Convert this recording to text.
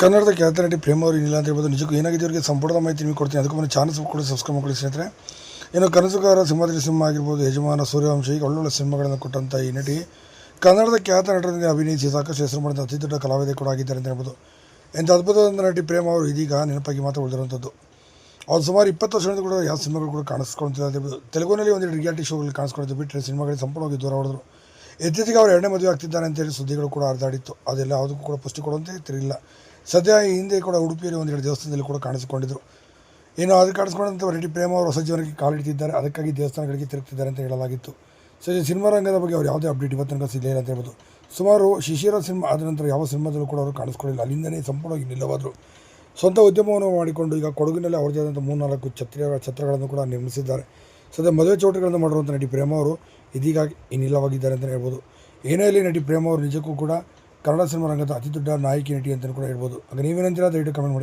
ಕನ್ನಡದ ಖ್ಯಾತ ನಟಿ ಪ್ರೇಮ ಅವರು ಏನಿಲ್ಲ ಅಂತ ಹೇಳ್ಬೋದು. ನಿಜಕ್ಕೂ ಏನಾಗಿದೆ ಅವರಿಗೆ ಸಂಪೂರ್ಣ ಮಾಹಿತಿ ನಿಮಗೆ ಕೊಡ್ತೀನಿ. ಅದಕ್ಕೂ ಮುನ್ನ ಚಾನಲ್ಸ್ ಕೂಡ ಸಬ್ಸ್ಕ್ರೈಬ್ ಮಾಡಿ ಸ್ನೇಹಿತರೆ. ಇನ್ನು ಕನಸುಗಾರ, ಸಿಂಹಾದ್ರಿ ಸಿಂಹ ಆಗಿರ್ಬೋದು, ಯಜಮಾನ, ಸೂರ್ಯವಂಶ, ಈಗ ಒಳ್ಳೊಳ್ಳೆ ಸಿನಿಮಾಗಳನ್ನು ಕೊಟ್ಟಂಥ ಈ ನಟಿ ಕನ್ನಡದ ಖ್ಯಾತ ನಟರೊಂದಿಗೆ ಅಭಿನಯಿಸಿ ಸಾಕಷ್ಟು ಹೆಸರು ಮಾಡಿದ ಅತಿ ದೊಡ್ಡ ಕಲಾವಿದೆ ಕೂಡ ಆಗಿದ್ದಾರೆ ಅಂತ ಹೇಳ್ಬೋದು. ಇಂಥ ಅದ್ಭುತವಾದ ನಟಿ ಪ್ರೇಮ ಅವರು ಇದೀಗ ನೆನಪಾಗಿ ಮಾತ್ರ ಉಳಿದಿರುವಂಥದ್ದು. ಅವ್ರು ಸುಮಾರು 20 ವರ್ಷದಿಂದ ಕೂಡ ಯಾವ ಸಿನಿಮಾಗಳು ಕೂಡ ಕಾಣಿಸ್ಕೊಳ್ತಿಲ್ಲ ಅಂತ ಹೇಳ್ಬೋದು. ತೆಲುಗುನಲ್ಲಿ ಒಂದು ರಿಯಾಲಿಟಿ ಶೋಗಳಲ್ಲಿ ಕಾಣಿಸ್ಕೊಳ್ತು ಬಿಟ್ಟರೆ ಸಿನಿಮಾಗಳಿಗೆ ಸಂಪೂರ್ಣವಾಗಿ ದೂರ ಹೊಡೆದ್ರು. ಇತ್ತೀಚೆಗೆ ಅವರು ಎರಡನೇ ಮದುವೆ ಆಗ್ತಿದ್ದಾನೆ ಅಂತೇಳಿ ಸುದ್ದಿಗಳು ಕೂಡ ಹರಿದಾಡಿತ್ತು. ಅದೆಲ್ಲ ಯಾವುದಕ್ಕೂ ಕೂಡ ಪುಷ್ಟಿ ಕೊಡುವಂತೆ ತಿರುಗಿಲ್ಲ. ಸದ್ಯ ಈ ಹಿಂದೆ ಕೂಡ ಉಡುಪಿಯಲ್ಲಿ ಒಂದೆರಡು ದೇವಸ್ಥಾನದಲ್ಲಿ ಕೂಡ ಕಾಣಿಸಿಕೊಂಡಿದ್ದರು. ಇನ್ನು ಅದು ಕಾಣಿಸ್ಕೊಂಡಂಥ ನಟಿ ಪ್ರೇಮ ಅವರು ಹೊಸ ಜೀವನಕ್ಕೆ ಕಾಲಿಡ್ತಿದ್ದಾರೆ. ಅದಕ್ಕಾಗಿ ದೇವಸ್ಥಾನಗಳಿಗೆ ತಿರುಗ್ತಿದ್ದಾರೆ ಅಂತ ಹೇಳಲಾಗಿತ್ತು. ಸದ್ಯ ಸಿನಿಮಾ ರಂಗದ ಬಗ್ಗೆ ಅವರು ಯಾವುದೇ ಅಪ್ಡೇಟ್ ಇವತ್ತು ತನಕ ಸಿಗಲಿಲ್ಲ ಅಂತ ಹೇಳ್ಬೋದು. ಸುಮಾರು ಶಿಶಿರ ಸಿನಿಮಾ ಆದ ನಂತರ ಯಾವ ಸಿನಿಮಾದಲ್ಲೂ ಕೂಡ ಅವರು ಕಾಣಿಸ್ಕೊಳ್ಳಿಲ್ಲ. ಅಲ್ಲಿಂದನೇ ಸಂಪೂರ್ಣವಾಗಿ ನಿಲ್ಲವಾದರು. ಸ್ವಂತ ಉದ್ಯಮವನ್ನು ಮಾಡಿಕೊಂಡು ಈಗ ಕೊಡಗಿನಲ್ಲಿ ಅವರದೇ ಆದಂಥ 3-4 ಛತ್ರಗಳನ್ನು ಕೂಡ ನಿರ್ಮಿಸಿದ್ದಾರೆ. ಸದ್ಯ ಮದುವೆ ಚೌಟಗಳನ್ನು ಮಾಡಿರುವಂಥ ನಟಿ ಪ್ರೇಮ ಅವರು ಇದೀಗ ಇನ್ನಿಲ್ಲವಾಗಿದ್ದಾರೆ ಅಂತಲೇ ಹೇಳ್ಬೋದು. ಏನೇ ಇಲ್ಲಿ ನಟಿ ಪ್ರೇಮ ಅವರು ನಿಜಕ್ಕೂ ಕೂಡ ಕನ್ನಡ ಸಿನಿಮಾ ರಂಗದ ಅತಿ ದೊಡ್ಡ ನಾಯಕಿ ನಟಿ ಅಂತಲೂ ಕೂಡ ಹೇಳ್ಬೋದು. ಆಗ ನೀವೇನಂತೀರ ದಯವಿಟ್ಟು ಕಮೆಂಟ್ ಮಾಡಿ.